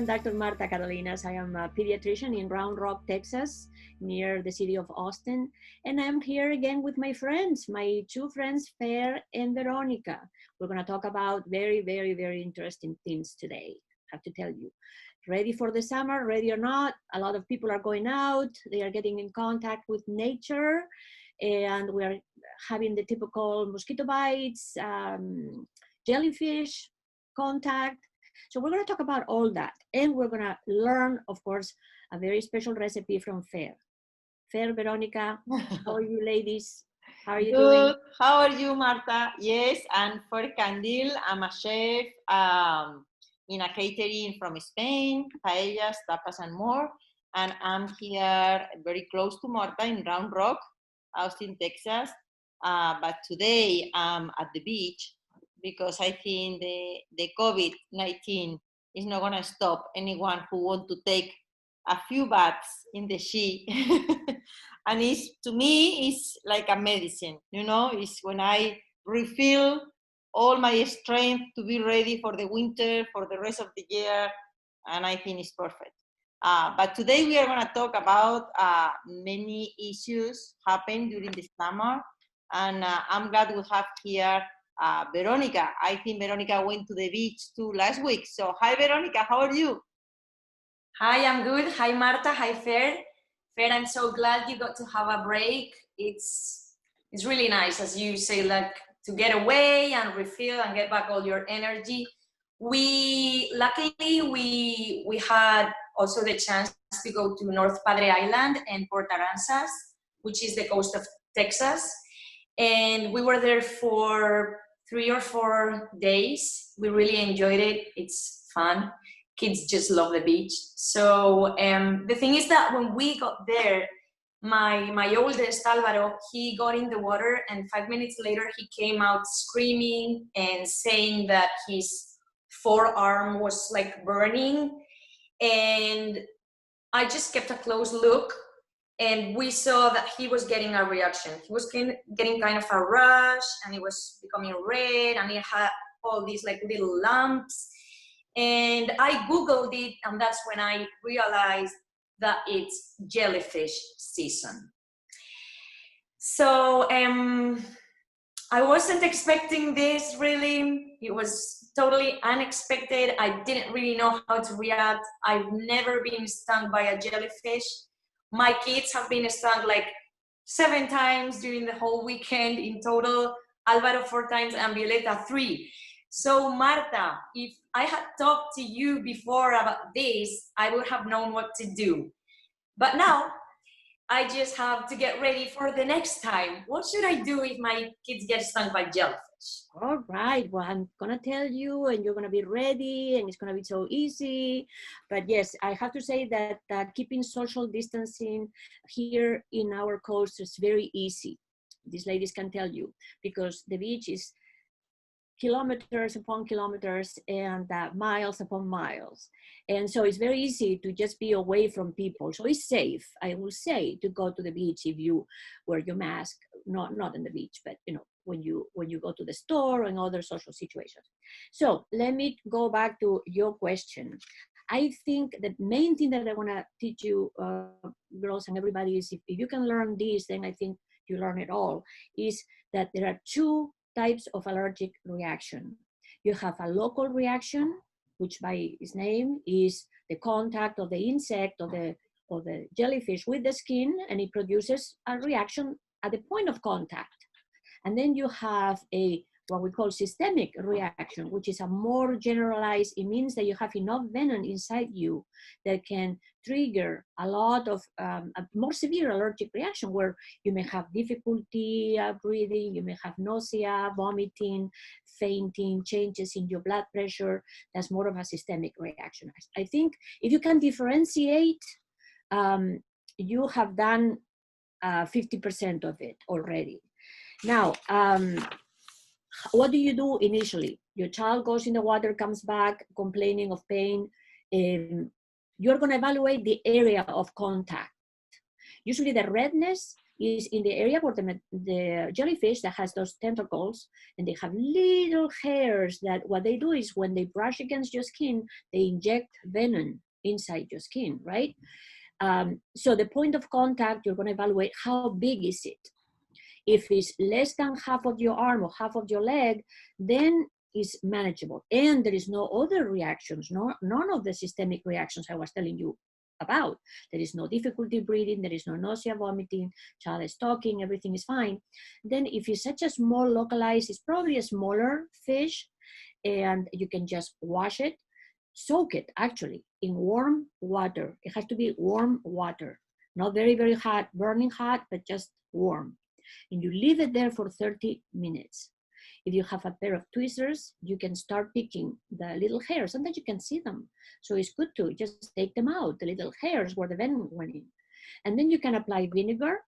Dr. Marta Carolinas. I am a pediatrician in Round Rock, Texas, near the city of Austin. And I'm here again with my friends, my two friends, Fer and Veronica. We're going to talk about very, very, very interesting things today, I have to tell you. Ready for the summer, ready or not, a lot of people are going out, they are getting in contact with nature, and we are having the typical mosquito bites, jellyfish contact. So we're going to talk about all that, and we're going to learn, of course, a very special recipe from Fer. Fer, Veronica, how are you ladies? How are you doing? Good. How are you, Marta? Yes, and for Candil, I'm a chef in a catering from Spain, paellas, tapas, and more. And I'm here very close to Marta in Round Rock, Austin, Texas. But today I'm at the beach because I think the COVID-19 is not going to stop anyone who wants to take a few baths in the sea. And to me, it's like a medicine, you know, it's when I refill all my strength to be ready for the winter, for the rest of the year, and I think it's perfect. But today we are going to talk about many issues happen during the summer, and I'm glad we have here Veronica. I think Veronica went to the beach too last week. So hi, Veronica, how are you? Hi, I'm good. Hi, Marta. Hi, Fer. Fer, I'm so glad you got to have a break. It's really nice, as you say, like to get away and refill and get back all your energy. Luckily we had also the chance to go to North Padre Island and Port Aransas, which is the coast of Texas. And we were there for 3 or 4 days. We really enjoyed it. It's fun. Kids just love the beach. So the thing is that when we got there, my oldest, Alvaro, he got in the water, and 5 minutes later he came out screaming and saying that his forearm was like burning. And I just kept a close look, and we saw that he was getting a reaction. He was getting kind of a rash, and it was becoming red, and he had all these like little lumps. And I Googled it, and that's when I realized that it's jellyfish season. So I wasn't expecting this, really. It was totally unexpected. I didn't really know how to react. I've never been stung by a jellyfish. My kids have been stung like 7 times during the whole weekend in total. Alvaro 4 times and Violeta 3. So Marta, if I had talked to you before about this, I would have known what to do. But now, I just have to get ready for the next time. What should I do if my kids get stung by jellyfish? All right, well, I'm gonna tell you, and you're gonna be ready, and it's gonna be so easy. But yes, I have to say that keeping social distancing here in our coast is very easy. These ladies can tell you, because the beach is kilometers upon kilometers and miles upon miles. And so it's very easy to just be away from people. So it's safe, I will say, to go to the beach if you wear your mask, not in the beach, but you know, when you go to the store and other social situations. So let me go back to your question. I think the main thing that I want to teach you, girls and everybody, is if you can learn this, then I think you learn it all, is that there are 2 types of allergic reaction. You have a local reaction, which by its name is the contact of the insect or the jellyfish with the skin, and it produces a reaction at the point of contact. And then you have what we call systemic reaction, which is a more generalized. It means that you have enough venom inside you that can trigger a lot of a more severe allergic reaction, where you may have difficulty breathing, you may have nausea, vomiting, fainting, changes in your blood pressure. That's more of a systemic reaction. I think if you can differentiate, you have done 50% of it already. Now, what do you do initially? Your child goes in the water, comes back complaining of pain. You're going to evaluate the area of contact. Usually the redness is in the area where the jellyfish that has those tentacles, and they have little hairs that what they do is when they brush against your skin, they inject venom inside your skin, right? So the point of contact, you're going to evaluate how big is it. If it's less than half of your arm or half of your leg, then it's manageable. And there is no other reactions, none of the systemic reactions I was telling you about. There is no difficulty breathing, there is no nausea, vomiting, child is talking, everything is fine. Then if it's such a small localized, it's probably a smaller fish, and you can just wash it, soak it actually in warm water. It has to be warm water, not very, very hot, burning hot, but just warm. And you leave it there for 30 minutes. If you have a pair of tweezers, you can start picking the little hairs. Sometimes you can see them. So it's good to just take them out, the little hairs where the venom went in. And then you can apply vinegar.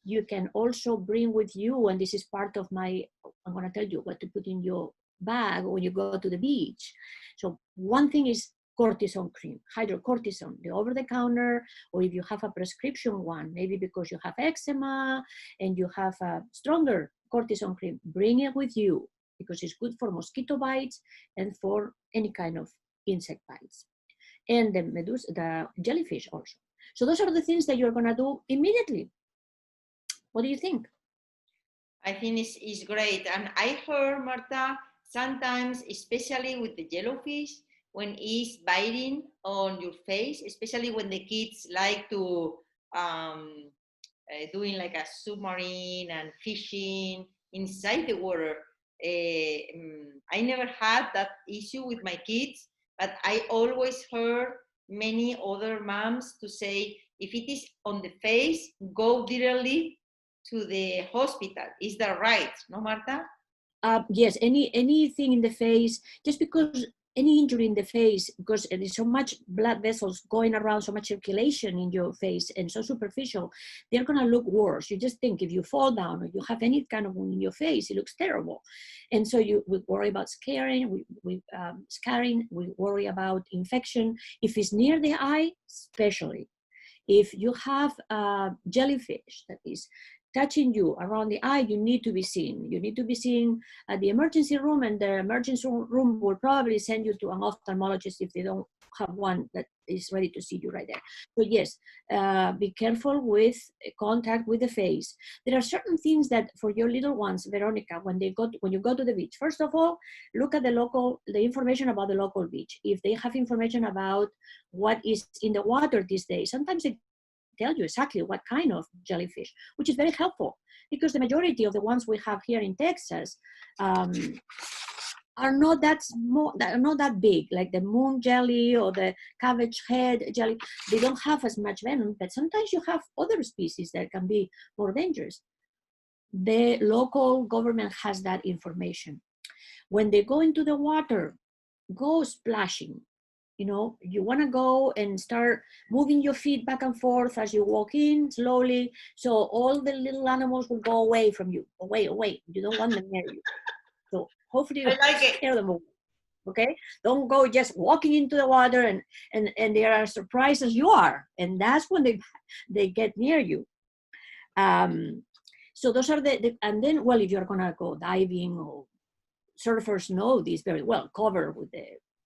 You can also bring with you, and this is part of my, I'm gonna tell you what to put in your bag when you go to the beach. So one thing is cortisone cream, hydrocortisone, the over-the-counter, or if you have a prescription one, maybe because you have eczema and you have a stronger cortisone cream, bring it with you because it's good for mosquito bites and for any kind of insect bites. And the medusa, the jellyfish also. So those are the things that you're gonna do immediately. What do you think? I think it's great. And I heard, Marta, sometimes, especially with the jellyfish, when it's biting on your face, especially when the kids like to doing like a submarine and fishing inside the water. I never had that issue with my kids, but I always heard many other moms to say, if it is on the face, go directly to the hospital. Is that right? No, Marta? Yes, anything in the face, just because any injury in the face, because there's so much blood vessels going around, so much circulation in your face and so superficial, they're gonna look worse. You just think if you fall down or you have any kind of wound in your face, it looks terrible. And so we worry about scarring, scarring, we worry about infection. If it's near the eye, especially. If you have a jellyfish that is touching you around the eye, you need to be seen. You need to be seen at the emergency room, and the emergency room will probably send you to an ophthalmologist if they don't have one that is ready to see you right there. So yes, be careful with contact with the face. There are certain things that for your little ones, Veronica, when you go to the beach, first of all, look at the information about the local beach. If they have information about what is in the water these days, sometimes they tell you exactly what kind of jellyfish, which is very helpful because the majority of the ones we have here in Texas are not that big, like the moon jelly or the cabbage head jelly. They don't have as much venom, but sometimes you have other species that can be more dangerous. The local government has that information. When they go into the water, go splashing. You know, you want to go and start moving your feet back and forth as you walk in slowly. So all the little animals will go away from you. Away. You don't want them near you. So hopefully you scare them away. Okay? Don't go just walking into the water and they are as surprised as you are. And that's when they get near you. So those are and then, well, if you're going to go diving, or surfers know this very well, cover with the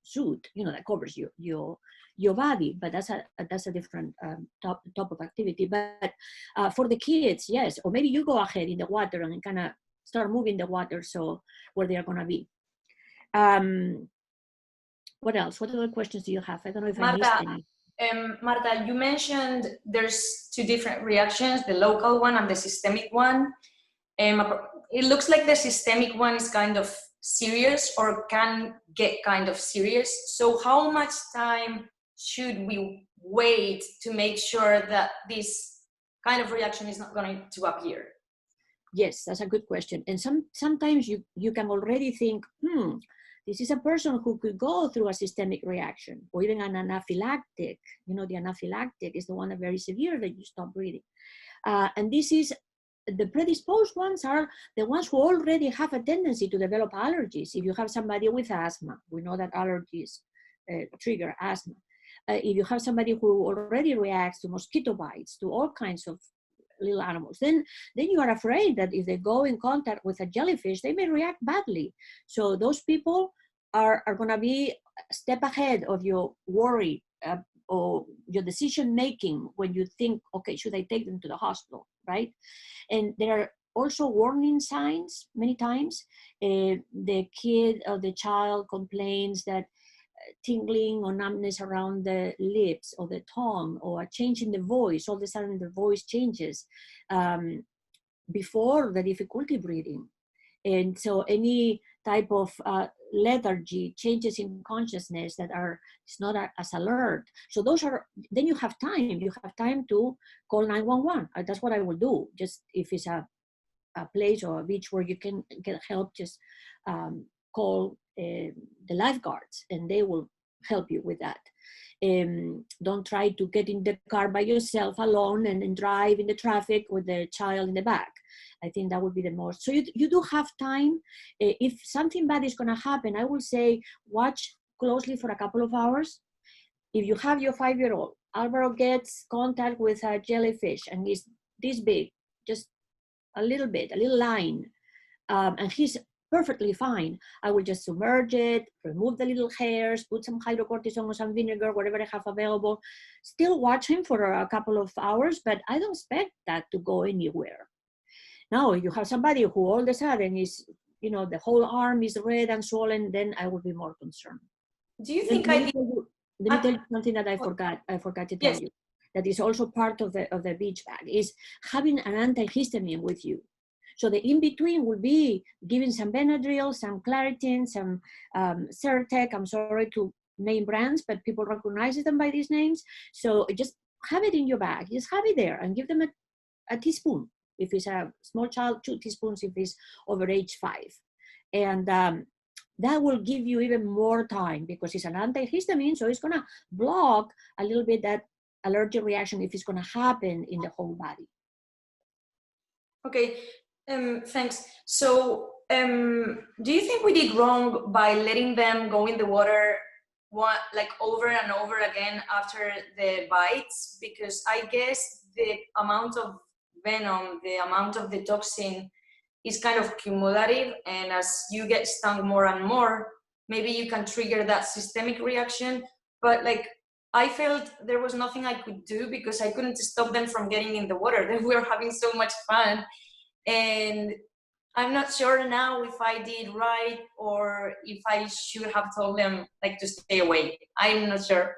suit, you know, that covers your body, but that's a different top of activity. But for the kids, yes, or maybe you go ahead in the water and kind of start moving the water so where they are going to be. What else? What other questions do you have? I don't know if I missed any. Marta, you mentioned there's two different reactions, the local one and the systemic one. It looks like the systemic one is kind of serious or can get kind of serious. So how much time should we wait to make sure that this kind of reaction is not going to appear? Yes, that's a good question. And sometimes you can already think, this is a person who could go through a systemic reaction or even an anaphylactic. You know, the anaphylactic is the one that's very severe that you stop breathing. And this is, the predisposed ones are the ones who already have a tendency to develop allergies. If you have somebody with asthma, we know that allergies trigger asthma. If you have somebody who already reacts to mosquito bites, to all kinds of little animals. Then you are afraid that if they go in contact with a jellyfish, they may react badly. So those people are going to be a step ahead of your worry or your decision making when you think, okay, should I take them to the hospital, right? And there are also warning signs many times. The kid or the child complains that tingling or numbness around the lips or the tongue, or a change in the voice. All of a sudden the voice changes before the difficulty breathing. And so any type of lethargy, changes in consciousness that are it's not as alert. So those are, then you have time to call 911. That's what I will do. Just if it's a place or a beach where you can get help, just call the lifeguards and they will help you with that. Don't try to get in the car by yourself alone and drive in the traffic with the child in the back. I think that would be the most. So you do have time. If something bad is going to happen, I will say watch closely for a couple of hours. If you have your 5-year-old, Alvaro gets contact with a jellyfish and he's this big, just a little line, and he's perfectly fine. I will just submerge it, remove the little hairs, put some hydrocortisone or some vinegar, whatever I have available. Still watch him for a couple of hours, but I don't expect that to go anywhere. Now, if you have somebody who all of a sudden is, the whole arm is red and swollen, then I would be more concerned. Do you think let me tell you something that I forgot to tell you. That is also part of the beach bag, is having an antihistamine with you. So the in-between will be giving some Benadryl, some Claritin, some Zyrtec. I'm sorry to name brands, but people recognize them by these names. So just have it in your bag. Just have it there and give them a teaspoon. If it's a small child, 2 teaspoons if it's over age 5. And that will give you even more time because it's an antihistamine, so it's going to block a little bit that allergic reaction if it's going to happen in the whole body. Okay, thanks. So do you think we did wrong by letting them go in the water over and over again after the bites? Because I guess the amount of venom, the amount of the toxin is kind of cumulative, and as you get stung more and more, maybe you can trigger that systemic reaction. But I felt there was nothing I could do because I couldn't stop them from getting in the water. They were having so much fun, and I'm not sure now if I did right or if I should have told them to stay away. I'm not sure.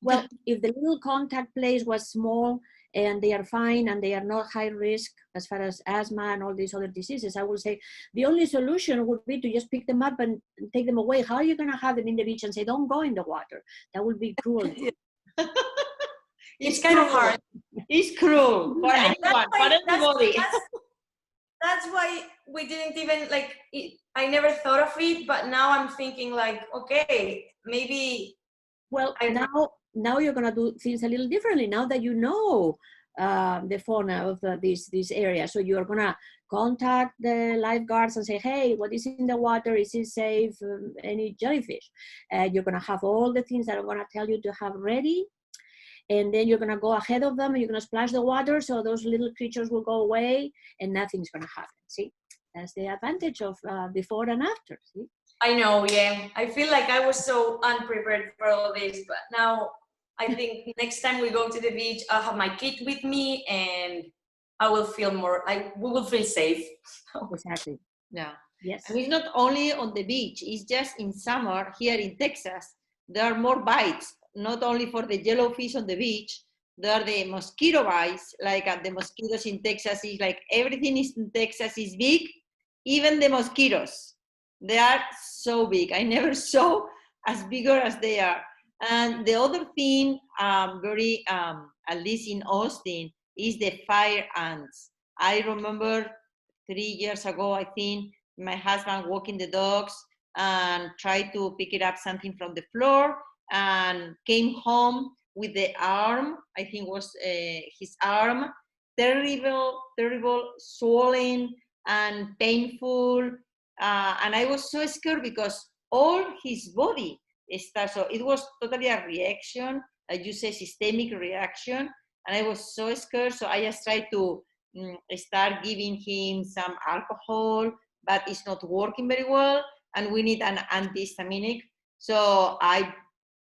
Well, if the little contact place was small and they are fine and they are not high risk as far as asthma and all these other diseases, I would say the only solution would be to just pick them up and take them away. How are you going to have them in the beach and say, don't go in the water? That would be cruel. It's kind of hard. It's cruel for anyone, for everybody. That's why we didn't even I never thought of it, but now I'm thinking okay, maybe. Well, now you're going to do things a little differently now that you know the fauna of this area. So you're going to contact the lifeguards and say, hey, what is in the water? Is it safe? Any jellyfish? You're going to have all the things that I'm going to tell you to have ready. And then you're going to go ahead of them and you're going to splash the water so those little creatures will go away and nothing's going to happen. See, that's the advantage of before and after. See? I know, yeah. I feel like I was so unprepared for all this, but now I think next time we go to the beach, I'll have my kit with me and I will feel more, we will feel safe. Exactly. Yeah. Yes. And it's not only on the beach, it's just in summer here in Texas, there are more bites, not only for the jellyfish on the beach, there are the mosquito bites, the mosquitoes in Texas is everything in Texas is big, even the mosquitoes. They are so big. I never saw as bigger as they are. And the other thing, at least in Austin, is the fire ants. I remember 3 years ago, I think, my husband walking the dogs and tried to pick it up something from the floor and came home with the arm, I think was his arm, terrible, swollen and painful. And I was so scared because all his body started, so it was totally a reaction, like you say, systemic reaction. And I was so scared, so I just tried to start giving him some alcohol, but it's not working very well, and we need an antihistaminic. So I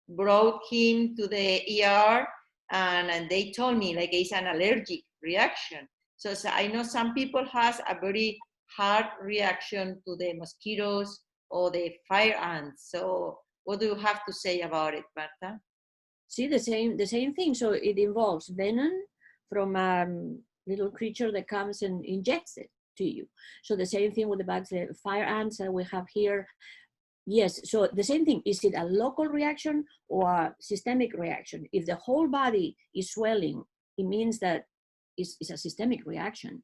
brought him to the ER, and they told me like it's an allergic reaction. So I know some people has a very hard reaction to the mosquitoes or the fire ants. So what do you have to say about it, Marta? See, the same thing. So it involves venom from a little creature that comes and injects it to you. So the same thing with the bugs, the fire ants that we have here. Yes, so the same thing. Is it a local reaction or a systemic reaction? If the whole body is swelling, it means that it's a systemic reaction.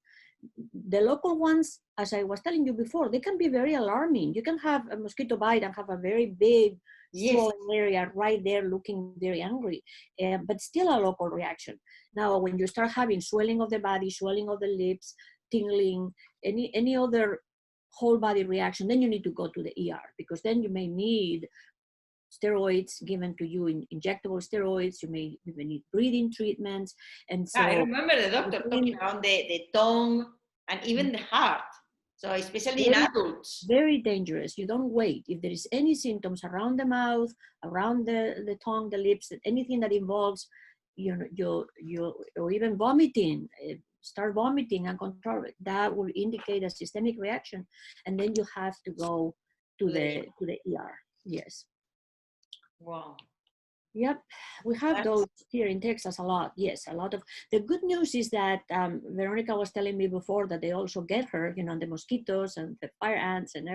The local ones, as I was telling you before, they can be very alarming. You can have a mosquito bite and have a very big swollen area right there looking very angry, but still a local reaction. Now, when you start having swelling of the body, swelling of the lips, tingling, any other whole body reaction, then you need to go to the ER, because then you may need steroids given to you, in injectable steroids. You may even need breathing treatments. And so I remember the doctor talking about the tongue and even the heart. So especially in adults. Very dangerous. You don't wait. If there is any symptoms around the mouth, around the tongue, the lips, anything that involves, or even vomiting, start vomiting uncontrolled, that will indicate a systemic reaction, and then you have to go to the ER. Yes. Wow. Yep, we have those here in Texas a lot. Yes, a lot of. The good news is that Veronica was telling me before that they also get her, the mosquitoes and the fire ants and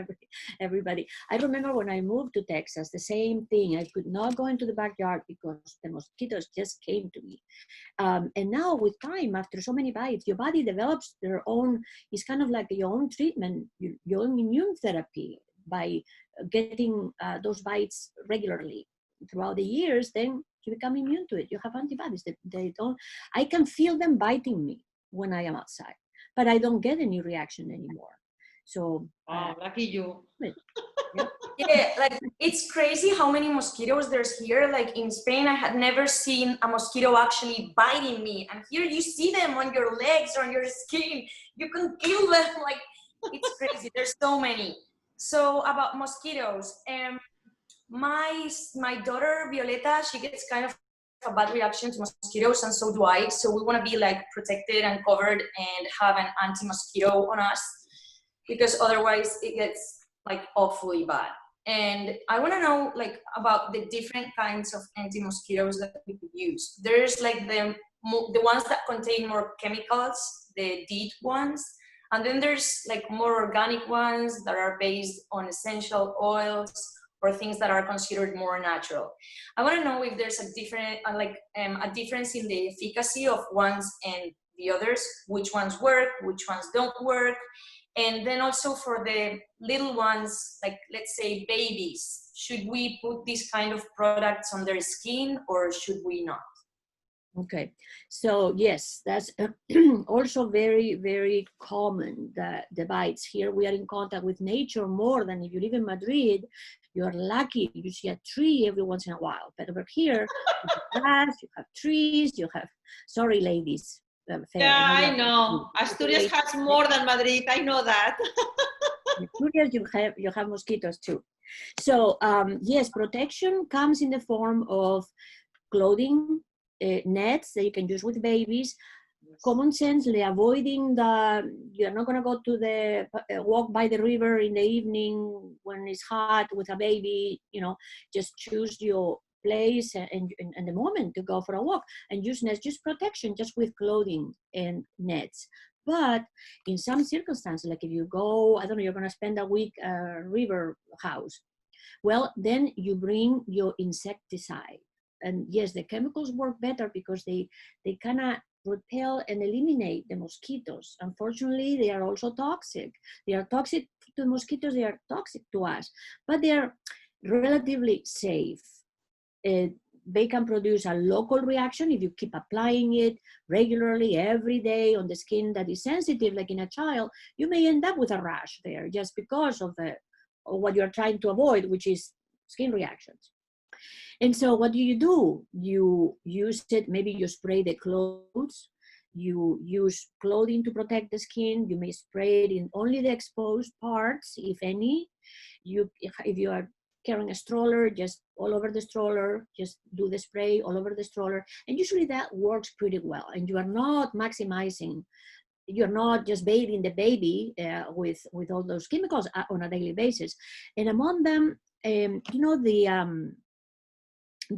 everybody. I remember when I moved to Texas, the same thing. I could not go into the backyard because the mosquitoes just came to me. And now with time, after so many bites, your body develops their own. It's kind of like your own treatment, your own immune therapy by getting those bites regularly. Throughout the years, then you become immune to it. You have antibodies that they don't. I can feel them biting me when I am outside, but I don't get any reaction anymore. So lucky you. Yep. Yeah, like it's crazy how many mosquitoes there's here. Like in Spain, I had never seen a mosquito actually biting me, and here you see them on your legs or on your skin. You can kill them. Like it's crazy. There's so many. So about mosquitoes, my daughter Violeta, she gets kind of a bad reaction to mosquitoes, and so do I. So we want to be like protected and covered and have an anti-mosquito on us, because otherwise it gets like awfully bad. And I want to know like about the different kinds of anti-mosquitoes that we could use. There's like the ones that contain more chemicals, the DEET ones, and then there's like more organic ones that are based on essential oils or things that are considered more natural. I want to know if there's a different, a difference in the efficacy of ones and the others, which ones work, which ones don't work. And then also for the little ones, like let's say babies, should we put these kind of products on their skin or should we not? Okay, so yes, that's also very, very common, the bites. Here we are in contact with nature more than if you live in Madrid. You're lucky you see a tree every once in a while. But over here, you have grass, you have trees, you have, sorry ladies. Yeah, I know. Asturias has more than Madrid, I know that. In Asturias, you have mosquitoes too. So yes, protection comes in the form of clothing, nets that you can use with babies. Common sense, avoiding you're not going to go to the walk by the river in the evening when it's hot with a baby, just choose your place and the moment to go for a walk and use nets, just protection, just with clothing and nets. But in some circumstances, like if you go, I don't know, you're going to spend a week river house, well, then you bring your insecticide. And yes, the chemicals work better because they kind of repel and eliminate the mosquitoes. Unfortunately, they are also toxic. They are toxic to the mosquitoes, they are toxic to us, but they are relatively safe. They can produce a local reaction if you keep applying it regularly every day on the skin that is sensitive, like in a child. You may end up with a rash there just because of what you're trying to avoid, which is skin reactions. And so what do? You use it, maybe you spray the clothes, You use clothing to protect the skin. You may spray it in only the exposed parts, if any. If you are carrying a stroller, just all over the stroller, just do the spray all over the stroller. And usually that works pretty well. And you are not maximizing, you're not just bathing the baby with all those chemicals on a daily basis. And among them, you know, the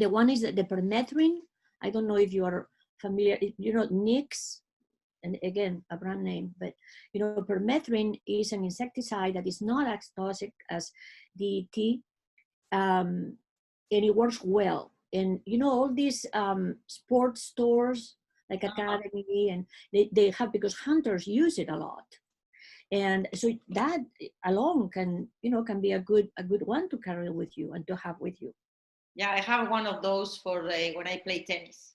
one is the permethrin. I don't know if you are familiar, you know, Nix, and again, a brand name, but you know, permethrin is an insecticide that is not as toxic as DDT, and it works well. And you know, all these sports stores like Academy, and they have, because hunters use it a lot. And so that alone can, you know, can be a good one to carry with you and to have with you. Yeah, I have one of those for when I play tennis.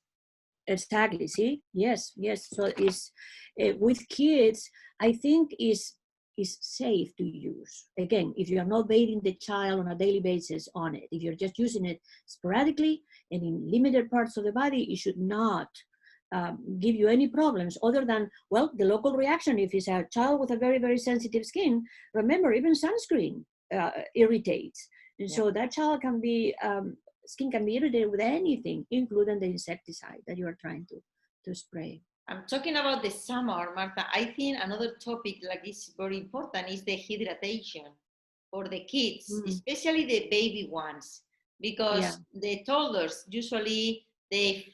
Exactly. See, yes. So it's with kids, I think is safe to use. Again, if you are not bathing the child on a daily basis on it, if you're just using it sporadically and in limited parts of the body, it should not give you any problems other than, well, the local reaction. If it's a child with a very, very sensitive skin, remember, even sunscreen irritates. And so that child can be, skin can be irritated with anything, including the insecticide that you are trying to spray. I'm talking about the summer, Marta. I think another topic like this very important is the hydration for the kids, especially the baby ones, because the toddlers usually they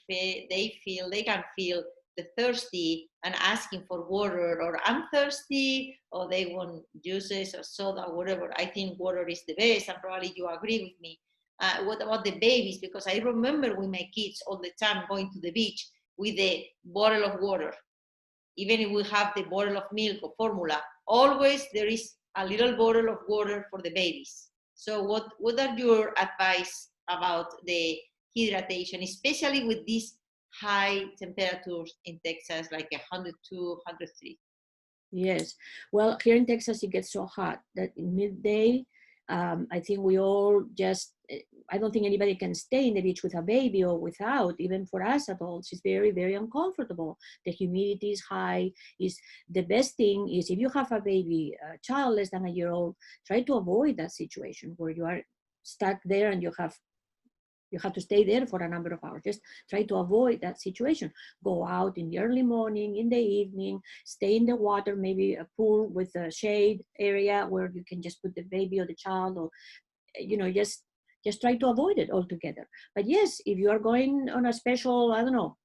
can feel the thirsty and asking for water, or I'm thirsty, or they want juices or soda, whatever. I think water is the best, and probably you agree with me. What about the babies? Because I remember with my kids all the time going to the beach with a bottle of water. Even if we have the bottle of milk or formula, always there is a little bottle of water for the babies. So what are your advice about the hydration, especially with these high temperatures in Texas, like 102, 103? Yes. Well, here in Texas, it gets so hot that in midday, I think we all just, I don't think anybody can stay in the beach with a baby or without, even for us adults. It's very, very uncomfortable. The humidity is high. The best thing is, if you have a baby, a child less than a year old, try to avoid that situation where you are stuck there and you have to stay there for a number of hours. Just try to avoid that situation. Go out in the early morning, in the evening, stay in the water, maybe a pool with a shade area where you can just put the baby or the child, or, you know, just try to avoid it altogether. But yes, if you are going on a special, I don't know,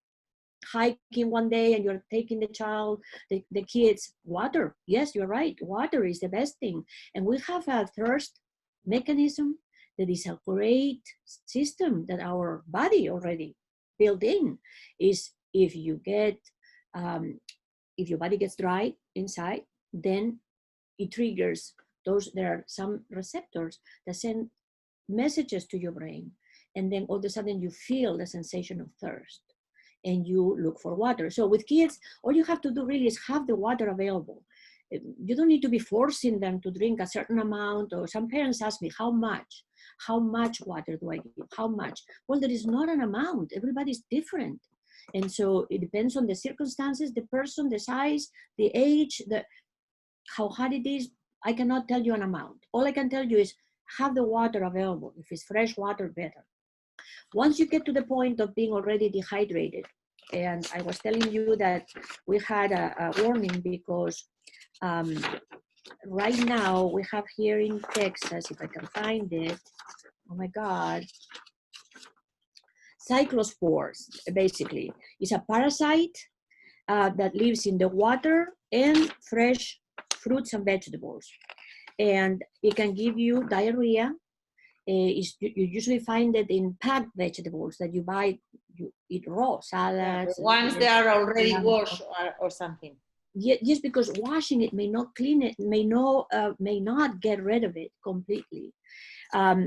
hiking one day and you're taking the child, the kids, water. Yes, you're right. Water is the best thing. And we have a thirst mechanism that is a great system that our body already built in. Is if you get, if your body gets dry inside, then it triggers those, there are some receptors that send messages to your brain. And then all of a sudden you feel the sensation of thirst and you look for water. So with kids, all you have to do really is have the water available. You don't need to be forcing them to drink a certain amount. Or some parents ask me, how much water do I give? How much? Well, there is not an amount. Everybody's different. And so it depends on the circumstances, the person, the size, the age, how hot it is. I cannot tell you an amount. All I can tell you is have the water available. If it's fresh water, better. Once you get to the point of being already dehydrated, and I was telling you that we had a warning because right now we have here in Texas, if I can find it, oh my God, cyclospores, basically. It's a parasite that lives in the water and fresh fruits and vegetables. And it can give you diarrhea. You usually find it in packed vegetables that you buy, you eat raw salads. Yeah, ones that are already washed or something. Yes, because washing it may not clean it, may not get rid of it completely.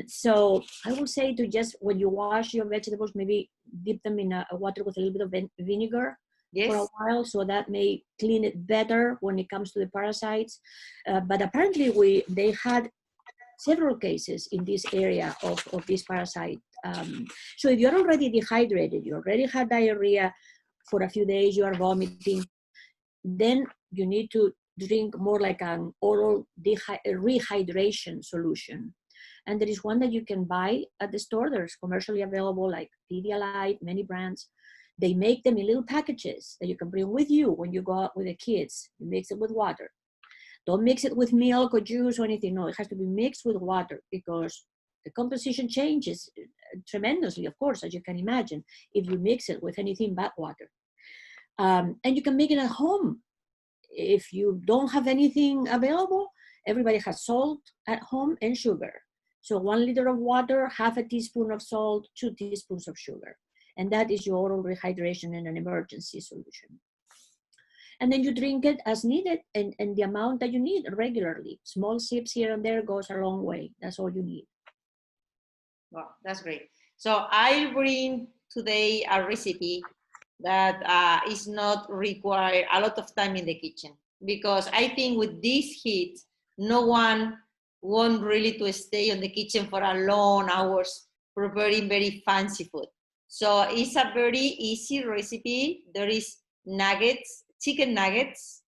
So I will say to just, when you wash your vegetables, maybe dip them in a water with a little bit of vinegar for a while, so that may clean it better when it comes to the parasites. But apparently they had several cases in this area of this parasite. So if you're already dehydrated, you already had diarrhea, for a few days, you are vomiting, then you need to drink more like an oral rehydration solution. And there is one that you can buy at the store. There's commercially available, like Pedialyte, many brands. They make them in little packages that you can bring with you when you go out with the kids. You mix it with water. Don't mix it with milk or juice or anything. No, it has to be mixed with water, because the composition changes tremendously, of course, as you can imagine, if you mix it with anything but water. And you can make it at home. If you don't have anything available, everybody has salt at home and sugar. So 1 liter of water, half a teaspoon of salt, 2 teaspoons of sugar. And that is your oral rehydration in an emergency solution. And then you drink it as needed, and the amount that you need regularly. Small sips here and there goes a long way. That's all you need. Wow, that's great. So I'll bring today a recipe that is not require a lot of time in the kitchen, because I think with this heat, no one want really to stay in the kitchen for a long hours preparing very fancy food. So it's a very easy recipe. There is nuggets, chicken nuggets.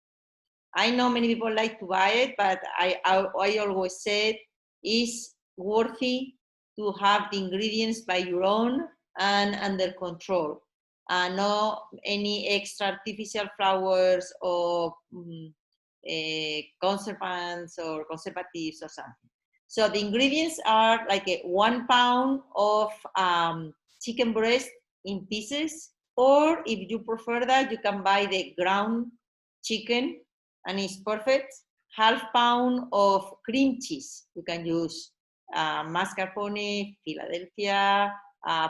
I know many people like to buy it, but I always said it's worthy to have the ingredients by your own and under control. No any extra artificial flowers or conservants or conservatives or something. So the ingredients are like 1 pound of chicken breast in pieces, or if you prefer that, you can buy the ground chicken and it's perfect. Half pound of cream cheese. You can use mascarpone, Philadelphia,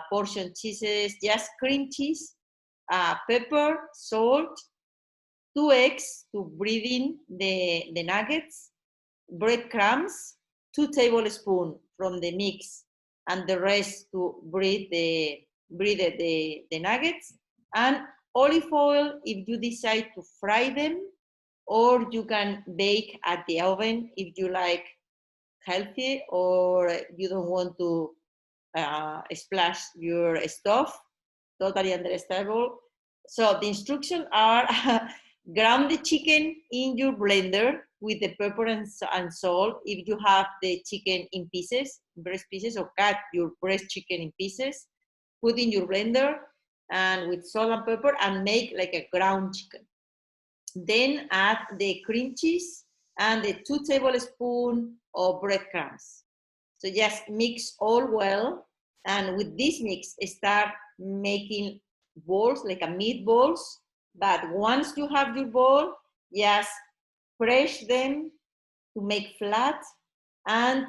portion cheeses, just cream cheese, pepper, salt, 2 eggs to breathe in the nuggets, breadcrumbs, 2 tablespoons from the mix, and the rest to breathe the nuggets, and olive oil if you decide to fry them, or you can bake at the oven if you like healthy or you don't want to splash your stuff. Totally understandable. So the instructions are ground the chicken in your blender with the pepper and salt if you have the chicken in pieces, breast pieces, or cut your breast chicken in pieces. Put in your blender and with salt and pepper and make like a ground chicken. Then add the cream cheese and the 2 tablespoons of breadcrumbs. So just mix all well, and with this mix start making balls, like a meatballs. But once you have your ball, just press them to make flat and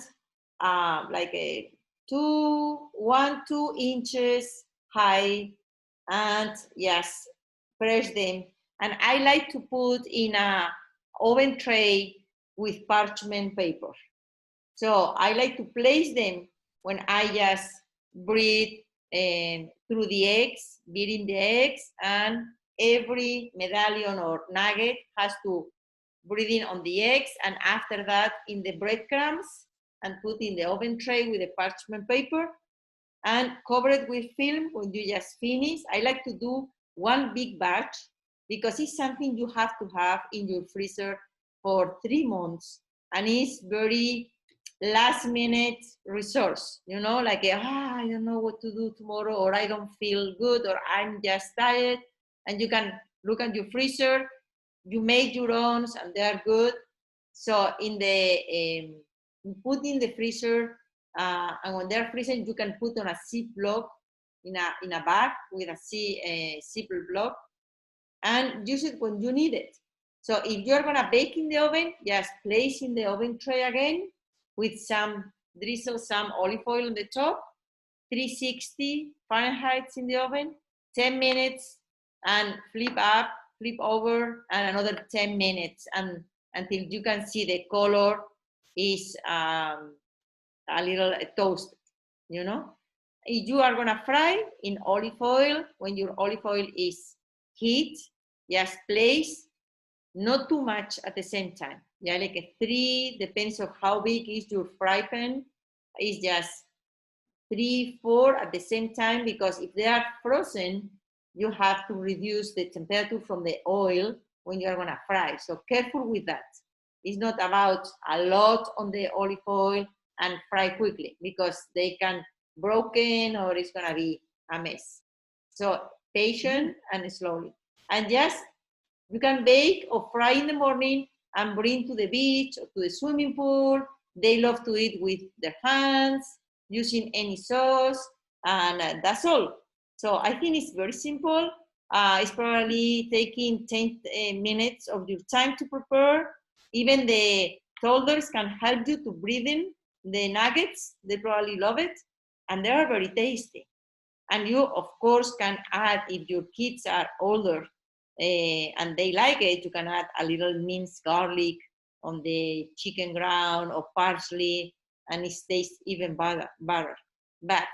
like a 2 inches high, and yes, press them. And I like to put in a oven tray with parchment paper. So I like to place them when I just breathe through the eggs, beating the eggs, and every medallion or nugget has to breathe in on the eggs, and after that in the breadcrumbs, and put in the oven tray with the parchment paper and cover it with film when you just finish. I like to do 1 big batch because it's something you have to have in your freezer for 3 months, and it's very last minute resource, you know, like I don't know what to do tomorrow, or I don't feel good, or I'm just tired, and you can look at your freezer, you make your own and they're good. So in the put in the freezer, and when they're freezing, you can put on a Ziploc in a bag with a Ziploc and use it when you need it. So if you're gonna bake in the oven, just place in the oven tray again with drizzle some olive oil on the top, 360 Fahrenheit in the oven, 10 minutes, and flip up, flip over, and another 10 minutes, and until you can see the color is a little toasted, you know. If you are gonna fry in olive oil, when your olive oil is heat, just place not too much at the same time. Yeah, like a 3, depends on how big is your fry pan. It's just 3, 4 at the same time, because if they are frozen, you have to reduce the temperature from the oil when you are gonna fry. So careful with that. It's not about a lot on the olive oil and fry quickly because they can broken or it's gonna be a mess. So patient and slowly. And yes, you can bake or fry in the morning and bring to the beach or to the swimming pool. They love to eat with their hands, using any sauce, and that's all. So I think it's very simple. It's probably taking 10 minutes of your time to prepare. Even the toddlers can help you to breathe in the nuggets. They probably love it, and they are very tasty. And you, of course, can add, if your kids are older and they like it, you can add a little minced garlic on the chicken ground or parsley, and it tastes even better. But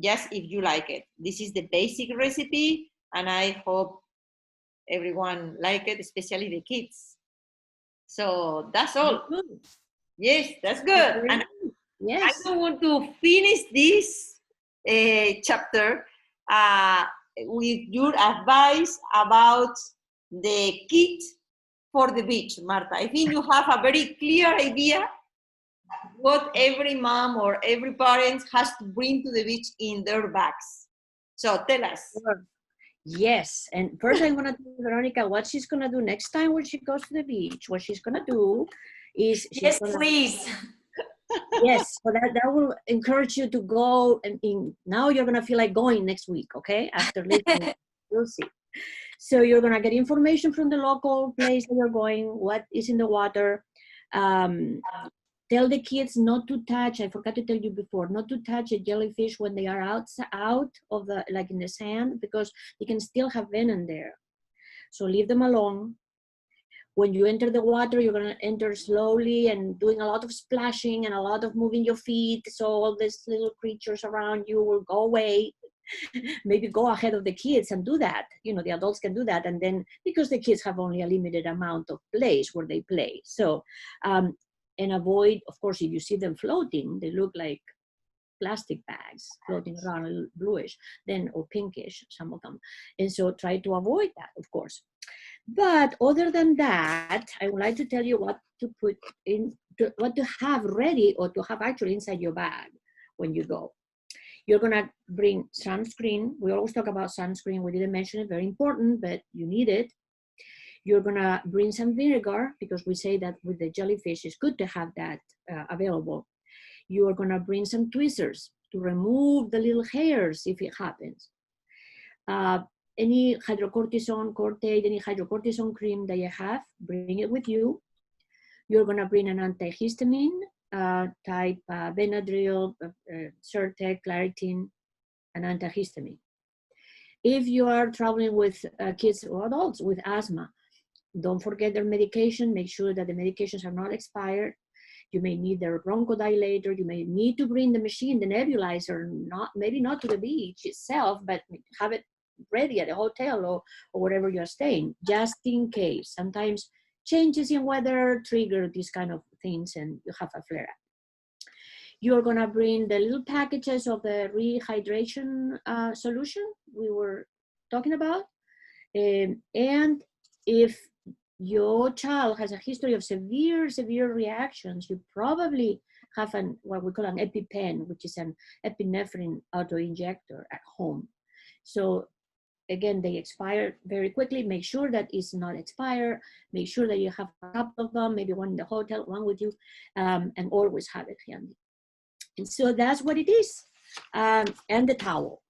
just if you like it. This is the basic recipe, and I hope everyone like it, especially the kids. So that's all. Yes, that's good. And yes. I don't want to finish this chapter with your advice about the kit for the beach, Marta. I think you have a very clear idea what every mom or every parent has to bring to the beach in their bags. So tell us. Sure. Yes, and first I'm gonna tell Veronica what she's gonna do next time when she goes to the beach. What she's gonna do is yes, please. Yes, so that will encourage you to go, and now you're gonna feel like going next week, okay? After listening, you'll see. So you're gonna get information from the local place that you're going, what is in the water. Tell the kids not to touch, I forgot to tell you before, not to touch a jellyfish when they are out of the, like in the sand, because they can still have venom there. So leave them alone. When you enter the water, you're gonna enter slowly and doing a lot of splashing and a lot of moving your feet, so all these little creatures around you will go away. Maybe go ahead of the kids and do that. You know, the adults can do that, and then, because the kids have only a limited amount of place where they play. So, and avoid, of course, if you see them floating, they look like plastic bags floating around, a little bluish, then, or pinkish, some of them. And so try to avoid that, of course. But other than that, I would like to tell you what to put in, what to have ready, or to have actually inside your bag when you go. You're gonna bring sunscreen. We always talk about sunscreen. We didn't mention it, very important, but you need it. You're gonna bring some vinegar, because we say that with the jellyfish, it's good to have that available. You are gonna bring some tweezers to remove the little hairs if it happens. Any hydrocortisone, Cortade, any hydrocortisone cream that you have, bring it with you. You're gonna bring an antihistamine type Benadryl, Zyrtec, Claritin, an antihistamine. If you are traveling with kids or adults with asthma, don't forget their medication. Make sure that the medications are not expired. You may need their bronchodilator. You may need to bring the machine, the nebulizer, maybe not to the beach itself, but have it ready at a hotel or wherever you're staying, just in case. Sometimes changes in weather trigger these kind of things and you have a flare-up. You're gonna bring the little packages of the rehydration solution we were talking about. And if your child has a history of severe reactions, you probably have what we call an EpiPen, which is an epinephrine auto-injector at home. So again, they expire very quickly. Make sure that it's not expired. Make sure that you have a couple of them, maybe one in the hotel, one with you, and always have it handy. And so that's what it is. And the towel.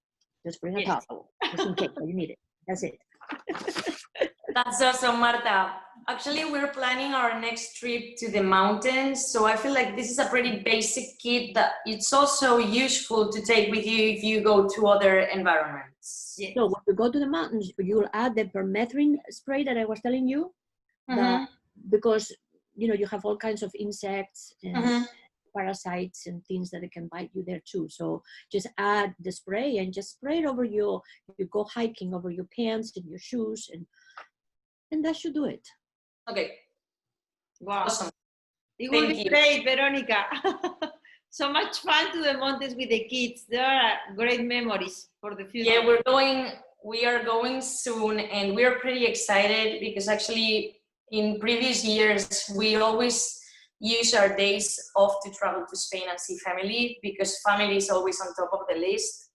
Just bring a towel, just in case you need it. That's it. That's awesome, Marta. Actually, we're planning our next trip to the mountains. So I feel like this is a pretty basic kit that it's also useful to take with you if you go to other environments. Yes. So when you go to the mountains, you'll add the permethrin spray that I was telling you, because you have all kinds of insects and parasites and things that can bite you there too. So just add the spray and just spray it over you go hiking, over your pants and your shoes, and that should do it. Okay. Wow. Awesome. It will be great, Veronica. So much fun to the mountains with the kids. There are great memories for the future. Yeah, we're going we are going soon, and we're pretty excited because actually in previous years, we always use our days off to travel to Spain and see family, because family is always on top of the list.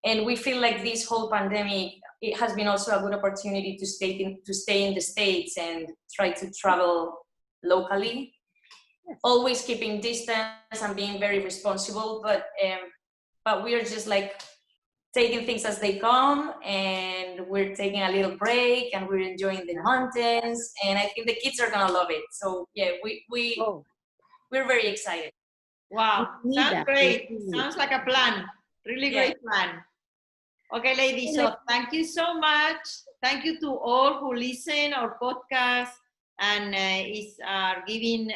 And we feel like this whole pandemic, it has been also a good opportunity to stay in the States and try to travel locally. Yes. Always keeping distance and being very responsible, but we are just like taking things as they come, and we're taking a little break, and we're enjoying the mountains, and I think the kids are gonna love it. So yeah, we're very excited. Wow, sounds great. Sounds like a plan. Really great plan. Okay, ladies, so thank you so much. Thank you to all who listen our podcast and are giving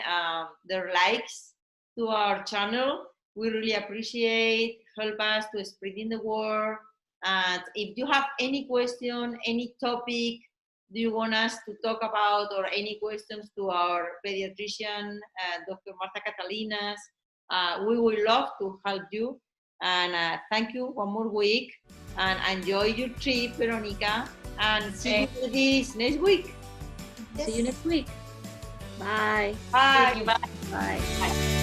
their likes to our channel. We really appreciate. Help us to spreading the word. And if you have any question, any topic do you want us to talk about, or any questions to our pediatrician, Dr. Marta Catalinas, we would love to help you. And thank you one more week, and enjoy your trip, Veronica, and see you this next week. Yes. See you next week. Bye. Bye. Bye. Bye. Bye.